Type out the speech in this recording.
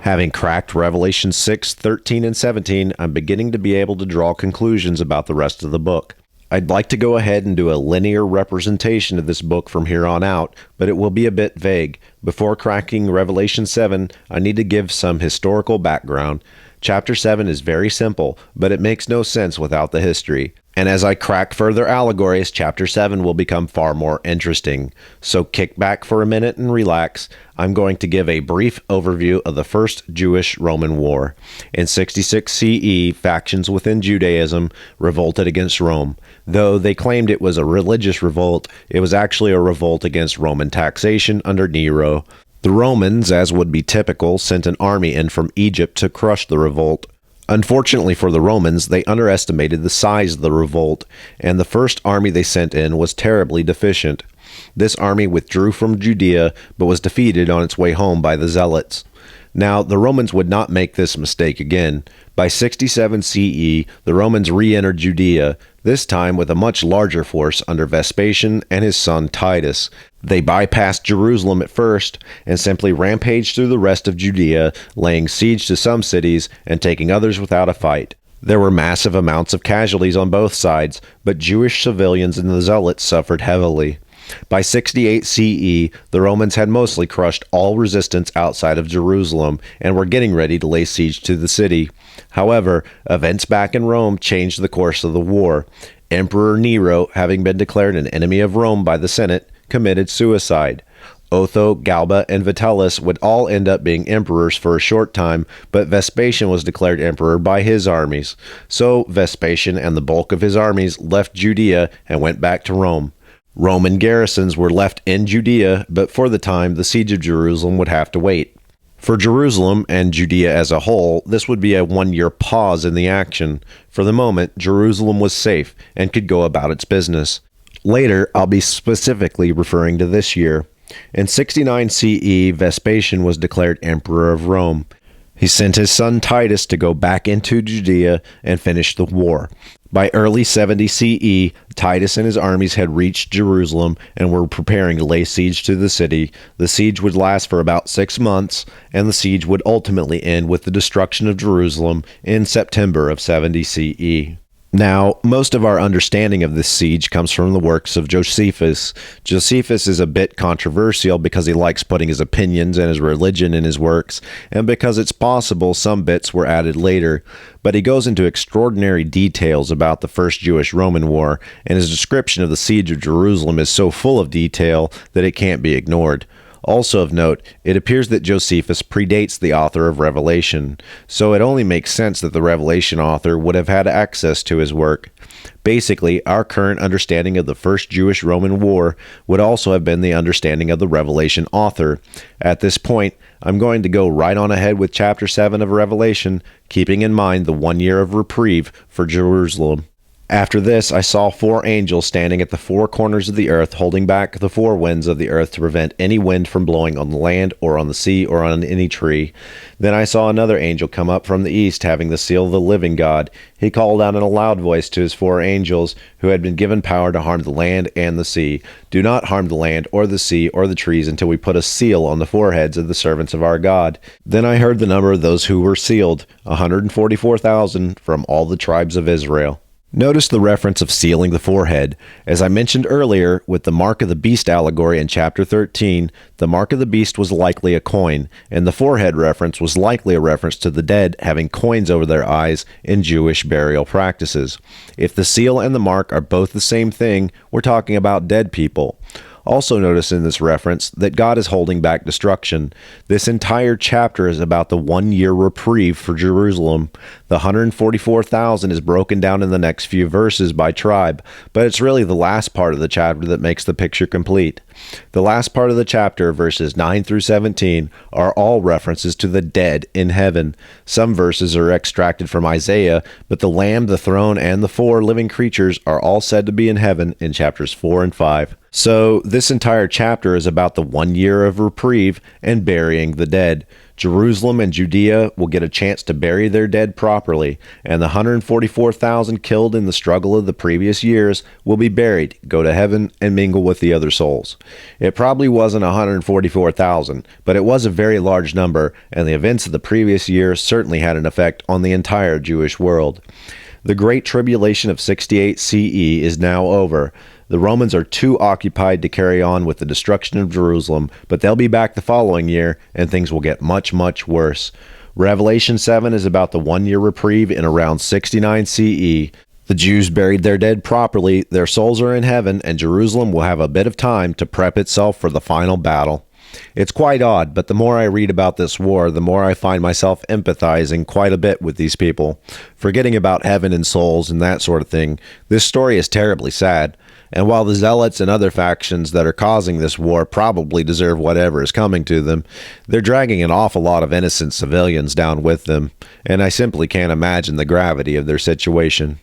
Having cracked Revelation 6, 13, and 17, I'm beginning to be able to draw conclusions about the rest of the book. I'd like to go ahead and do a linear representation of this book from here on out, but it will be a bit vague. Before cracking Revelation 7, I need to give some historical background. Chapter 7 is very simple, but it makes no sense without the history. And as I crack further allegories, Chapter 7 will become far more interesting. So kick back for a minute and relax. I'm going to give a brief overview of the First Jewish-Roman War. In 66 CE, factions within Judaism revolted against Rome. Though they claimed it was a religious revolt, it was actually a revolt against Roman taxation under Nero. The Romans, as would be typical, sent an army in from Egypt to crush the revolt. Unfortunately for the Romans, they underestimated the size of the revolt, and the first army they sent in was terribly deficient. This army withdrew from Judea, but was defeated on its way home by the Zealots. Now, the Romans would not make this mistake again. By 67 CE, the Romans re-entered Judea, this time with a much larger force under Vespasian and his son Titus. They bypassed Jerusalem at first and simply rampaged through the rest of Judea, laying siege to some cities and taking others without a fight. There were massive amounts of casualties on both sides, but Jewish civilians and the Zealots suffered heavily. By 68 CE, the Romans had mostly crushed all resistance outside of Jerusalem and were getting ready to lay siege to the city. However, events back in Rome changed the course of the war. Emperor Nero, having been declared an enemy of Rome by the Senate, committed suicide. Otho, Galba, and Vitellius would all end up being emperors for a short time, but Vespasian was declared emperor by his armies. So Vespasian and the bulk of his armies left Judea and went back to Rome. Roman garrisons were left in Judea, but for the time, the siege of Jerusalem would have to wait. For Jerusalem and Judea as a whole, this would be a one-year pause in the action. For the moment, Jerusalem was safe and could go about its business. Later, I'll be specifically referring to this year. In 69 CE, Vespasian was declared emperor of Rome. He sent his son Titus to go back into Judea and finish the war. By early 70 CE, Titus and his armies had reached Jerusalem and were preparing to lay siege to the city. The siege would last for about 6 months, and the siege would ultimately end with the destruction of Jerusalem in September of 70 CE. Now, most of our understanding of this siege comes from the works of Josephus. Josephus is a bit controversial because he likes putting his opinions and his religion in his works, and because it's possible some bits were added later. But he goes into extraordinary details about the First Jewish-Roman War, and his description of the siege of Jerusalem is so full of detail that it can't be ignored. Also of note, it appears that Josephus predates the author of Revelation, so it only makes sense that the Revelation author would have had access to his work. Basically, our current understanding of the First Jewish-Roman War would also have been the understanding of the Revelation author. At this point, I'm going to go right on ahead with Chapter 7 of Revelation, keeping in mind the 1 year of reprieve for Jerusalem. After this, I saw 4 angels standing at the 4 corners of the earth, holding back the 4 winds of the earth to prevent any wind from blowing on the land or on the sea or on any tree. Then I saw another angel come up from the east, having the seal of the living God. He called out in a loud voice to his 4 angels, who had been given power to harm the land and the sea. Do not harm the land or the sea or the trees until we put a seal on the foreheads of the servants of our God. Then I heard the number of those who were sealed, 144,000 from all the tribes of Israel. Notice the reference of sealing the forehead. As I mentioned earlier, with the mark of the beast allegory in chapter 13, the mark of the beast was likely a coin, and the forehead reference was likely a reference to the dead having coins over their eyes in Jewish burial practices. If the seal and the mark are both the same thing, we're talking about dead people. Also notice in this reference that God is holding back destruction. This entire chapter is about the 1 year reprieve for Jerusalem. The 144,000 is broken down in the next few verses by tribe, but it's really the last part of the chapter that makes the picture complete. The last part of the chapter, verses 9 through 17, are all references to the dead in heaven. Some verses are extracted from Isaiah, but the Lamb, the throne, and the 4 living creatures are all said to be in heaven in chapters 4 and 5. So this entire chapter is about the 1 year of reprieve and burying the dead. Jerusalem and Judea will get a chance to bury their dead properly, and the 144,000 killed in the struggle of the previous years will be buried, go to heaven, and mingle with the other souls. It probably wasn't 144,000, but it was a very large number, and the events of the previous year certainly had an effect on the entire Jewish world. The Great Tribulation of 68 CE is now over. The Romans are too occupied to carry on with the destruction of Jerusalem, but they'll be back the following year, and things will get much, much worse. Revelation 7 is about the 1-year reprieve in around 69 CE. The Jews buried their dead properly, their souls are in heaven, and Jerusalem will have a bit of time to prep itself for the final battle. It's quite odd, but the more I read about this war, the more I find myself empathizing quite a bit with these people. Forgetting about heaven and souls and that sort of thing, this story is terribly sad. And while the zealots and other factions that are causing this war probably deserve whatever is coming to them, they're dragging an awful lot of innocent civilians down with them, and I simply can't imagine the gravity of their situation.